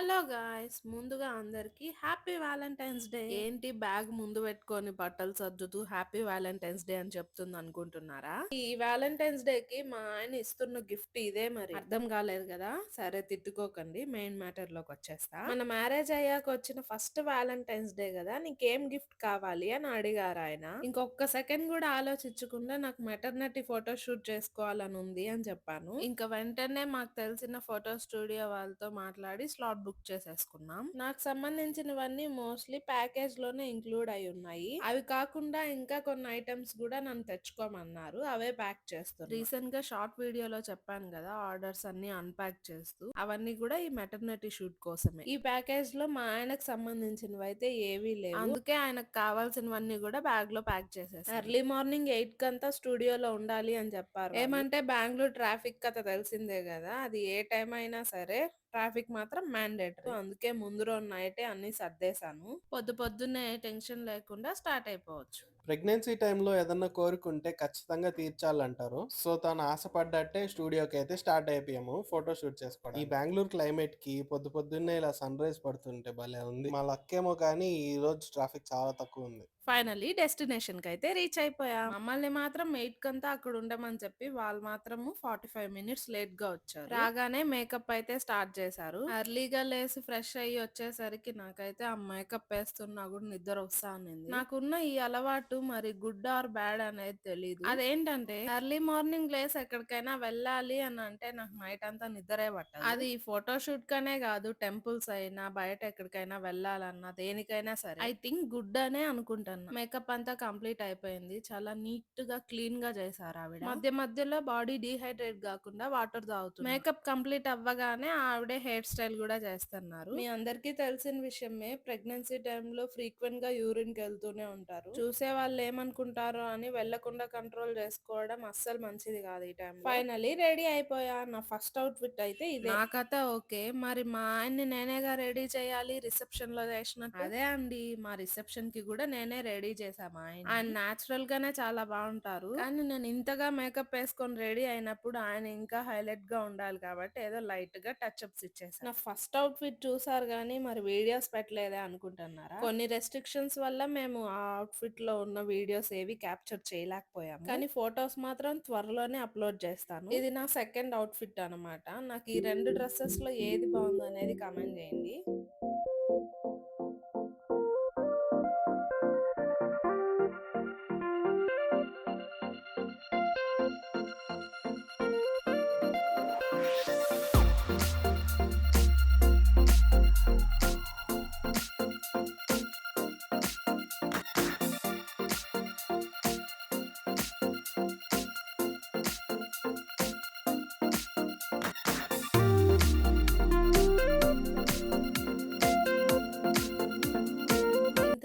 Hello guys, ముందుగా అందరికి happy Valentine's day. ఏంటి బ్యాగ్ ముందు పెట్టుకొని బట్టలు సర్దుతూ హ్యాపీ వ్యాలంటైన్స్ డే అని చెప్తుంది అనుకుంటున్నారా? ఈ వ్యాలంటైన్స్ డే కి మా ఆయన ఇస్తున్న గిఫ్ట్ ఇదే. మరి అర్థం కాలేదు కదా? సరే తిట్టుకోకండి, మెయిన్ మ్యాటర్ లోకి వచ్చేస్తా. మన మ్యారేజ్ అయ్యాక వచ్చిన ఫస్ట్ వ్యాలంటైన్స్ డే కదా, నీకేం గిఫ్ట్ కావాలి అని అడిగారు ఆయన. ఇంకొక సెకండ్ కూడా ఆలోచించకుండా నాకు మెటర్నిటీ ఫోటో షూట్ చేసుకోవాలని ఉంది అని చెప్పాను. ఇంకా వెంటనే మాకు తెలిసిన ఫోటో స్టూడియో వాళ్ళతో మాట్లాడి స్లాట్ బుక్ చేసేసుకున్నాం. నాకు సంబంధించినవన్నీ మోస్ట్లీ ప్యాకేజ్ లోనే ఇంక్లూడ్ అయి ఉన్నాయి. అవి కాకుండా ఇంకా కొన్ని ఐటమ్స్ కూడా నన్ను తెచ్చుకోమన్నారు, అవే ప్యాక్ చేస్తాను. రీసెంట్ గా షార్ట్ వీడియోలో చెప్పాను కదా, ఆర్డర్స్ అన్ని అన్పాక్ చేస్తూ, అవన్నీ కూడా ఈ మెటర్నిటీ షూట్ కోసమే. ఈ ప్యాకేజ్ లో మా ఆయనకు సంబంధించినవి అయితే ఏవీ లేవు, అందుకే ఆయనకు కావాల్సినవన్నీ కూడా బ్యాగ్ లో ప్యాక్ చేసేసాను. ఎర్లీ మార్నింగ్ 8 కంతా స్టూడియోలో ఉండాలి అని చెప్పారు. ఏమంటే బెంగళూరు ట్రాఫిక్ కథ తెలిసిందే కదా, అది ఏ టైం అయినా సరే ట్రాఫిక్ మాత్రం మ్యాండేటరీ. అందుకే ముందు రోజు నైటే అన్ని సర్దేశాను, పొద్దు పొద్దున్నే టెన్షన్ లేకుండా స్టార్ట్ అయిపోవచ్చు. ప్రెగ్నెన్సీ టైంలో ఏదన్నా కోరుకుంటే ఖచ్చితంగా తీర్చాలంటారు. సో తను ఆశపడ్డట్టే స్టూడియోకి అయితే స్టార్ట్ అయిపోయాము ఫోటో షూట్ చేసుకోవడం. ఈ బెంగళూరు క్లైమేట్ కి పొద్దు పొద్దున్నే ఇలా సన్ రైజ్ పడుతుంటే భలే ఉంది. మా లక్కేమో కానీ ఈ రోజు ట్రాఫిక్ చాలా తక్కువ ఉంది. ఫైనలీ డెస్టినేషన్ కి అయితే రీచ్ అయిపోయా. మమ్మల్ని మాత్రం 8 కంతా అక్కడ ఉండమని చెప్పి వాళ్ళు మాత్రము 45 మినిట్స్ లేట్ గా వచ్చారు. రాగానే మేకప్ అయితే స్టార్ట్ చేశారు. ఎర్లీగా లేసి ఫ్రెష్ అయ్యి వచ్చేసరికి నాకైతే ఆ మేకప్ వేస్తున్నా కూడా నిద్ర వస్తా అనింది. నాకున్న ఈ అలవాటు మరి గుడ్ ఆర్ బ్యాడ్ అనేది తెలీదు. అదేంటంటే ఎర్లీ మార్నింగ్ లేసి ఎక్కడికైనా వెళ్ళాలి అని అంటే నాకు నైట్ అంతా నిద్రే పట్టదు. అది ఫోటో షూట్ కనే కాదు, టెంపుల్స్ అయినా బయట ఎక్కడికైనా వెళ్ళాలన్నా దేనికైనా సరే ఐ థింక్ గుడ్ అనే అనుకుంటాను. మేకప్ అంతా కంప్లీట్ అయిపోయింది, చాలా నీట్ గా క్లీన్ గా చేశారు ఆవిడ. మధ్య మధ్యలో బాడీ డీహైడ్రేట్ కాకుండా వాటర్ తాగుతుంది. మేకప్ కంప్లీట్ అవ్వగానే ఆవిడే హెయిర్ స్టైల్ కూడా చేస్తున్నారు. మీ అందరికీ తెలిసిన విషయమే, ప్రెగ్నెన్సీ టైంలో ఫ్రీక్వెంట్ గా యూరిన్ కి వెళ్తూనే ఉంటారు. చూసే వాళ్ళు ఏమనుకుంటారో అని వెళ్లకుండా కంట్రోల్ చేసుకోవడం అస్సలు మంచిది కాదు ఈ టైం. ఫైనలీ రెడీ అయిపోయా. నా ఫస్ట్ అవుట్ ఫిట్ అయితే ఇదే. నాకైతే ఓకే, మరి మా ఆయన్ని నేనేగా రెడీ చేయాలి రిసెప్షన్ లో చేసినట్టు. అదే అండి, మా రిసెప్షన్ కి కూడా నేనే రెడీ చేశాము. ఆయన నాచురల్ గానే చాలా బాగుంటారు, కానీ నేను ఇంతగా మేకప్ వేసుకొని రెడీ అయినప్పుడు ఆయన ఇంకా హైలైట్ గా ఉండాలి కాబట్టి ఏదో లైట్ గా టచ్ అప్స్ ఇచ్చేసాను. నా ఫస్ట్ అవుట్ ఫిట్ చూసారు గానీ మరి వీడియోస్ పెట్టలేదే అనుకుంటున్నారా? కొన్ని రెస్ట్రిక్షన్స్ వల్ల మేము ఆ అవుట్ ఫిట్ లో ఉన్న వీడియోస్ ఏవి క్యాప్చర్ చేయలేకపోయాము, కానీ ఫొటోస్ మాత్రం త్వరలోనే అప్లోడ్ చేస్తాను. ఇది నా సెకండ్ అవుట్ ఫిట్ అనమాట. నాకు ఈ రెండు డ్రెస్సెస్ లో ఏది బాగుంది అనేది కామెంట్ చేయండి.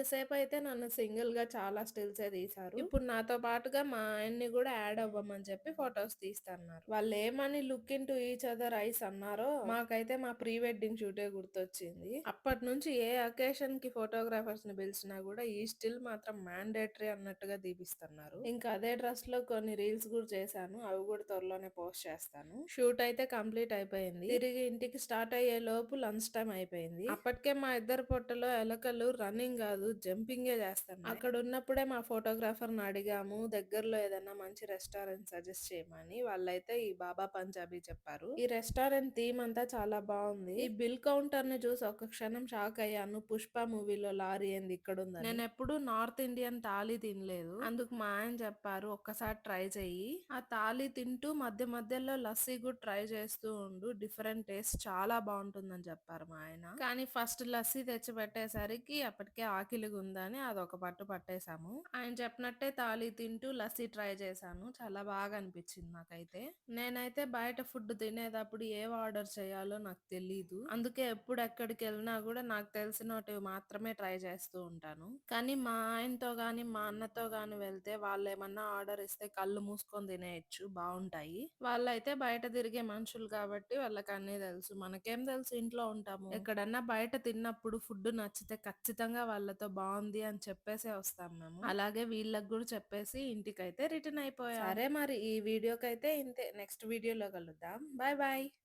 ఇంతసేపు అయితే నన్ను సింగిల్ గా చాలా స్టిల్స్ తీశారు. ఇప్పుడు నాతో పాటుగా మా ఆయన్ని కూడా యాడ్ అవ్వమని చెప్పి ఫొటోస్ తీస్తున్నారు. వాళ్ళు ఏమని look in to each other ice అన్నారో మాకైతే మా ప్రీ వెడ్డింగ్ షూటే గుర్తొచ్చింది. అప్పటి నుంచి ఏ అకేషన్ కి ఫోటోగ్రాఫర్స్ ని పిలిచినా కూడా ఈ స్టిల్ మాత్రం మ్యాండేటరీ అన్నట్టుగా దీపిస్తున్నారు. ఇంకా అదే డ్రెస్ లో కొన్ని రీల్స్ కూడా చేశాను, అవి కూడా త్వరలోనే పోస్ట్ చేస్తాను. షూట్ అయితే కంప్లీట్ అయిపోయింది. తిరిగి ఇంటికి స్టార్ట్ అయ్యే లోపు లంచ్ టైం అయిపోయింది. అప్పటికే మా ఇద్దరు పొట్టలో ఎలకలు రన్నింగ్ కాదు జంపింగే చేస్తాను. అక్కడ ఉన్నప్పుడే మా ఫోటోగ్రాఫర్ ని అడిగాము దగ్గరలో ఏదైనా మంచి రెస్టారెంట్ సజెస్ట్ చేయమని. వాళ్ళైతే ఈ బాబా పంజాబీ చెప్పారు. ఈ రెస్టారెంట్ థీమ్ అంతా చాలా బాగుంది. ఈ బిల్ కౌంటర్ ని చూసి ఒక క్షణం షాక్ అయ్యాను, పుష్ప మూవీలో లారీ ఏంది ఇక్కడ ఉందని. నేను ఎప్పుడు నార్త్ ఇండియన్ థాలీ తినలేదు, అందుకు మా ఆయన చెప్పారు ఒక్కసారి ట్రై చెయ్యి. ఆ థాలీ తింటూ మధ్య మధ్యలో లస్సీ కూడా ట్రై చేస్తూ ఉండు, డిఫరెంట్ టేస్ట్ చాలా బాగుంటుందని చెప్పారు మా ఆయన. కానీ ఫస్ట్ లస్సీ తెచ్చి పెట్టేసరికి అప్పటికే ఆకిలిగా ఉందని అదొక పట్టు పట్టేశాము. ఆయన చెప్పినట్టే తాళి తింటూ లస్సీ ట్రై చేశాను, చాలా బాగా అనిపించింది నాకైతే. నేనైతే బయట ఫుడ్ తినేటప్పుడు ఏ ఆర్డర్ చేయాలో నాకు తెలీదు, అందుకే ఎప్పుడు ఎక్కడికి వెళ్ళినా కూడా నాకు తెలిసినవి మాత్రమే ట్రై చేస్తూ ఉంటాను. కానీ మా ఆయనతో గాని మా అన్నతో గాని వెళ్తే వాళ్ళు ఏమన్నా ఆర్డర్ ఇస్తే కళ్ళు మూసుకొని తినేయచ్చు, బాగుంటాయి. వాళ్ళైతే బయట తిరిగే మనుషులు కాబట్టి వాళ్ళకి అన్నీ తెలుసు, మనకేం తెలుసు, ఇంట్లో ఉంటాము. ఎక్కడన్నా బయట తిన్నప్పుడు ఫుడ్ నచ్చితే ఖచ్చితంగా వాళ్ళతో బాగుంది అని చెప్పేసే వస్తాం మేము. అలాగే వీళ్ళకి కూడా చెప్పేసి ఇంటికైతే రిటర్న్ అయిపోయాం. సరే మరి ఈ వీడియోకైతే ఇంతే, నెక్స్ట్ వీడియోలో కలుద్దాం. Bye bye.